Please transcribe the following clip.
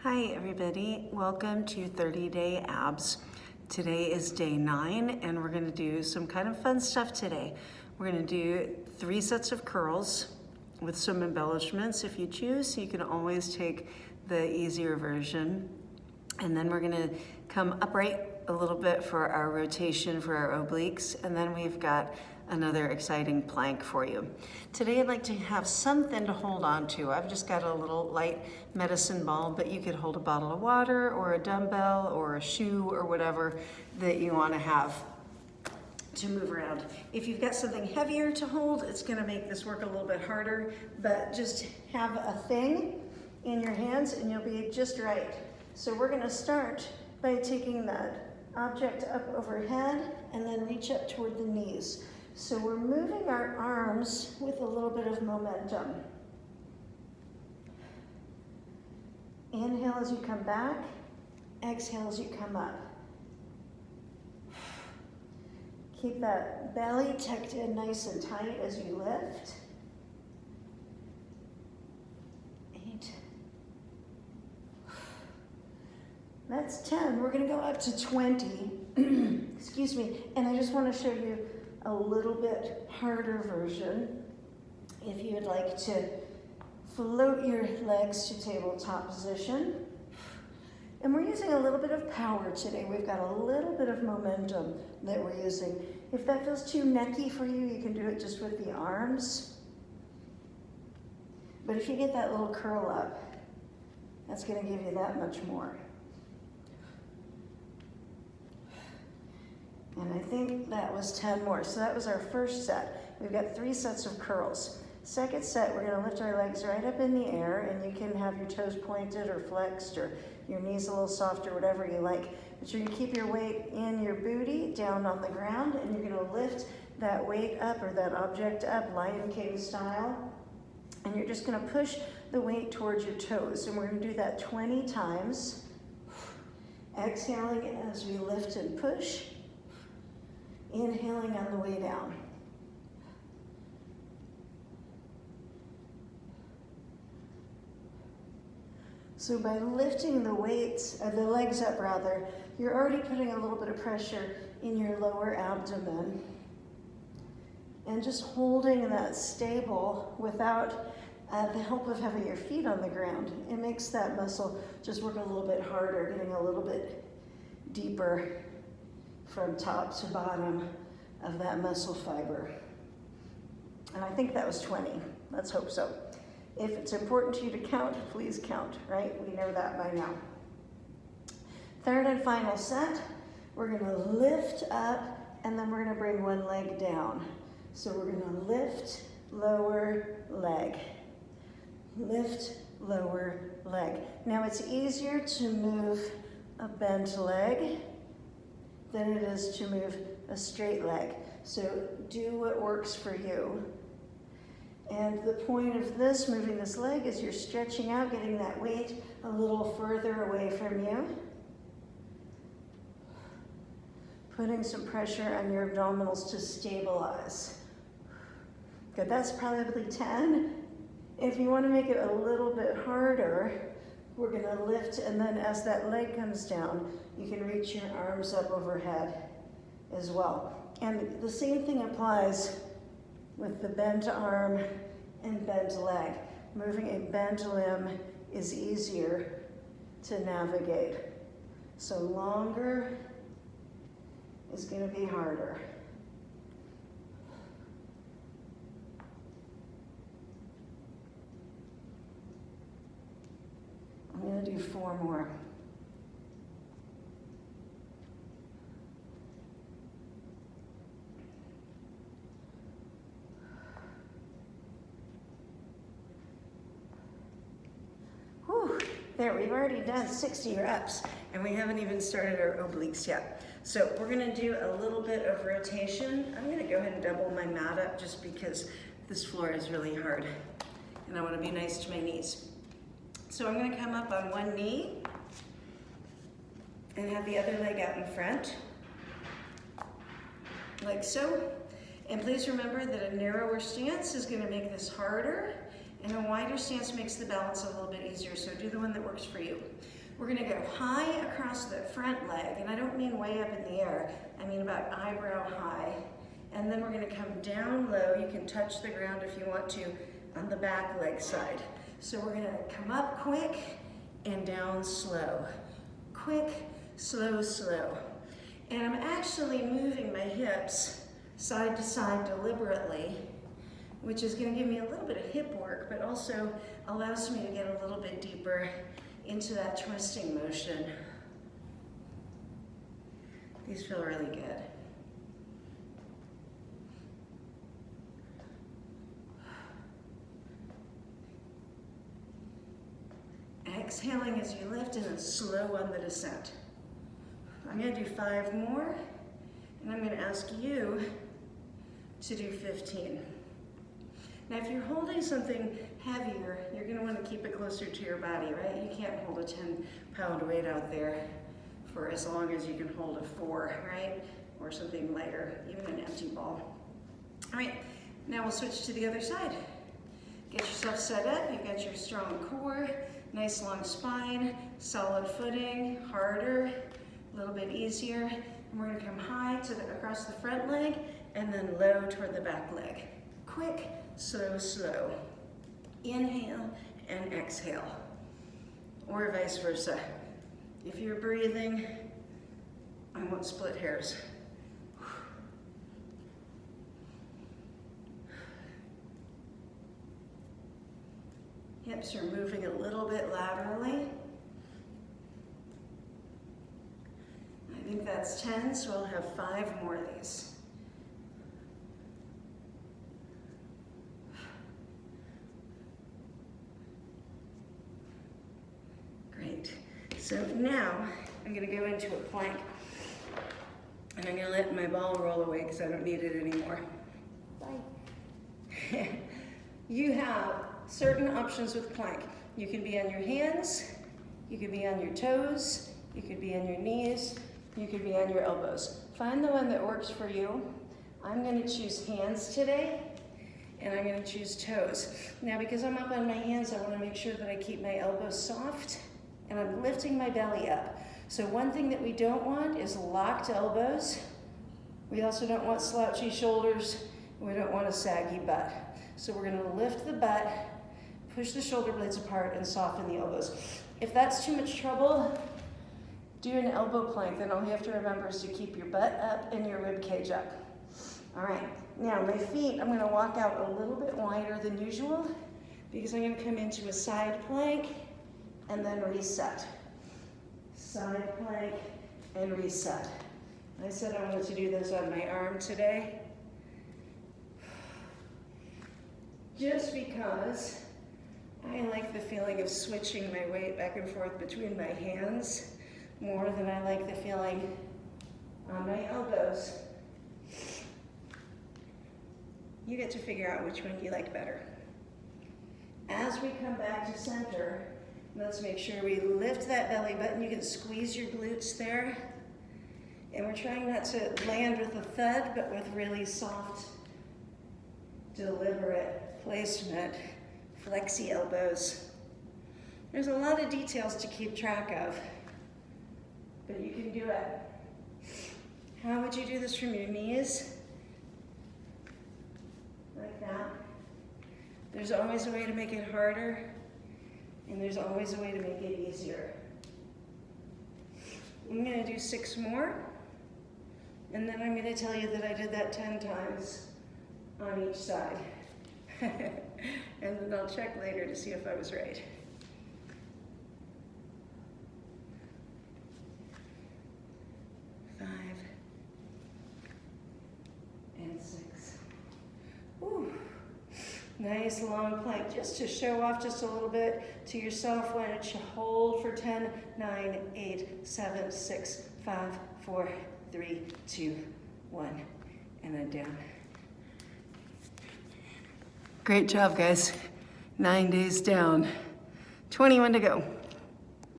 Hi everybody, welcome to 30-Day Abs. Today is day 9 and we're gonna do some kind of fun stuff today. We're gonna do 3 sets of curls with some embellishments if you choose. You can always take the easier version. And then we're gonna come upright a little bit for our rotation for our obliques. And then we've got another exciting plank for you. Today I'd like to have something to hold on to. I've just got a little light medicine ball, but you could hold a bottle of water or a dumbbell or a shoe or whatever that you want to have to move around. If you've got something heavier to hold, it's gonna make this work a little bit harder, but just have a thing in your hands and you'll be just right. So we're gonna start by taking that object up overhead and then reach up toward the knees. So we're moving our arms with a little bit of momentum. Inhale as you come back, exhale as you come up. Keep that belly tucked in nice and tight as you lift. 8. That's 10. We're gonna go up to 20. Excuse me. And I just want to show you a little bit harder version. If you would like to float your legs to tabletop position. And we're using a little bit of power today. We've got a little bit of momentum that we're using. If that feels too necky for you, you can do it just with the arms. But if you get that little curl up, that's going to give you that much more. And I think that was 10 more. So that was our first set. We've got 3 sets of curls. Second set, we're gonna lift our legs right up in the air, and you can have your toes pointed or flexed or your knees a little soft or whatever you like. But you're gonna keep your weight in your booty down on the ground, and you're gonna lift that weight up or that object up, Lion King style. And you're just gonna push the weight towards your toes. And we're gonna do that 20 times. Exhaling as we lift and push. Inhaling on the way down. So by lifting the weights, the legs up rather, you're already putting a little bit of pressure in your lower abdomen. And just holding that stable without the help of having your feet on the ground, it makes that muscle just work a little bit harder, getting a little bit deeper from top to bottom of that muscle fiber. And I think that was 20. Let's hope so. If it's important to you to count, please count, right? We know that by now. Third and final set, we're gonna lift up and then we're gonna bring one leg down. So we're gonna lift, lower, leg. Lift, lower, leg. Now it's easier to move a bent leg than it is to move a straight leg. So do what works for you. And the point of this, moving this leg, is you're stretching out, getting that weight a little further away from you. Putting some pressure on your abdominals to stabilize. Good, that's probably 10. If you want to make it a little bit harder, we're gonna lift, and then as that leg comes down, you can reach your arms up overhead as well. And the same thing applies with the bent arm and bent leg. Moving a bent limb is easier to navigate. So longer is gonna be harder. I'm gonna do 4 more. Whew, there, we've already done 60 reps and we haven't even started our obliques yet. So we're gonna do a little bit of rotation. I'm gonna go ahead and double my mat up just because this floor is really hard and I wanna be nice to my knees. So I'm gonna come up on one knee and have the other leg out in front, like so. And please remember that a narrower stance is gonna make this harder, And a wider stance makes the balance a little bit easier, so do the one that works for you. We're gonna go high across the front leg, and I don't mean way up in the air, I mean about eyebrow high. And then we're gonna come down low. You can touch the ground if you want to on the back leg side. So we're gonna come up quick and down slow. Quick, slow, slow. And I'm actually moving my hips side to side deliberately, which is gonna give me a little bit of hip work, but also allows me to get a little bit deeper into that twisting motion. These feel really good. Exhaling as you lift and then slow on the descent. I'm gonna do 5 more, and I'm gonna ask you to do 15. Now, if you're holding something heavier, you're gonna wanna keep it closer to your body, right? You can't hold a 10-pound weight out there for as long as you can hold a 4, right? Or something lighter, even an empty ball. All right, now we'll switch to the other side. Get yourself set up, you've got your strong core, nice long spine, solid footing, harder, a little bit easier. And we're gonna come high across the front leg and then low toward the back leg. Quick, slow, slow. Inhale and exhale, or vice versa. If you're breathing, I won't split hairs. Hips are moving a little bit laterally. I think that's 10, so I'll have 5 more of these. Great. So now I'm going to go into a plank, and I'm going to let my ball roll away because I don't need it anymore. Bye. You have certain options with plank. You can be on your hands, you could be on your toes, you could be on your knees, you could be on your elbows. Find the one that works for you. I'm going to choose hands today, and I'm going to choose toes. Now, because I'm up on my hands, I want to make sure that I keep my elbows soft, and I'm lifting my belly up. So one thing that we don't want is locked elbows. We also don't want slouchy shoulders. We don't want a saggy butt. So we're going to lift the butt, push the shoulder blades apart, and soften the elbows. If that's too much trouble, do an elbow plank. Then all you have to remember is to keep your butt up and your rib cage up. All right, now my feet, I'm going to walk out a little bit wider than usual because I'm going to come into a side plank and then reset. Side plank and reset. I said I wanted to do this on my arm today, just because I like the feeling of switching my weight back and forth between my hands more than I like the feeling on my elbows. You get to figure out which one you like better. As we come back to center, let's make sure we lift that belly button. You can squeeze your glutes there. And we're trying not to land with a thud, but with really soft, deliberate placement. Flexi elbows. There's a lot of details to keep track of, but you can do it. How would you do this from your knees? Like that. There's always a way to make it harder, and there's always a way to make it easier. I'm going to do 6 more, and then I'm going to tell you that I did that 10 times on each side. And then I'll check later to see if I was right. 5 and 6. Ooh. Nice long plank, just to show off just a little bit to yourself. Why don't you hold for 10, 9, 8, 7, 6, 5, 4, 3, 2, 1, and then down. Great job, guys. 9 days down, 21 to go.